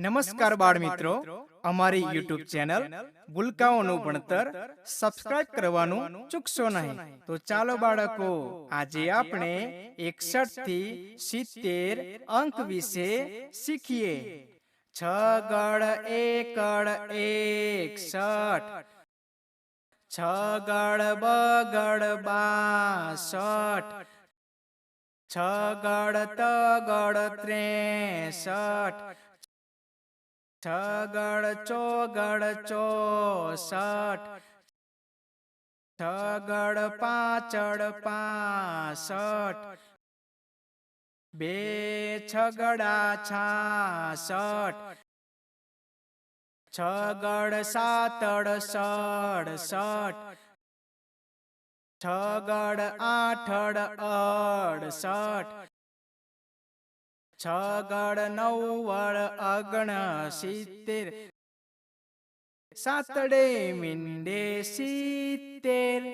નમસ્કાર બાળ મિત્રો, અમારી યુટ્યુબ ચેનલ ભૂલકાઓનું ભણતર સબસ્ક્રાઇબ કરવાનું ચૂકશો નહીં. તો ચાલો બાળકો, આજે આપણે 61 થી 70 અંક વિશે શીખીએ. છગડ એકડ 61, છગડ બગડ 62, છગડ તગડ 63, છગડ ચોગડ 64, છગડ પાછળ 65, બે છગડા 66, છગડ સાતડ 67, છગડ આઠડ 68, છગડ નવ્વડ 69, સાતડે મીંડે 70.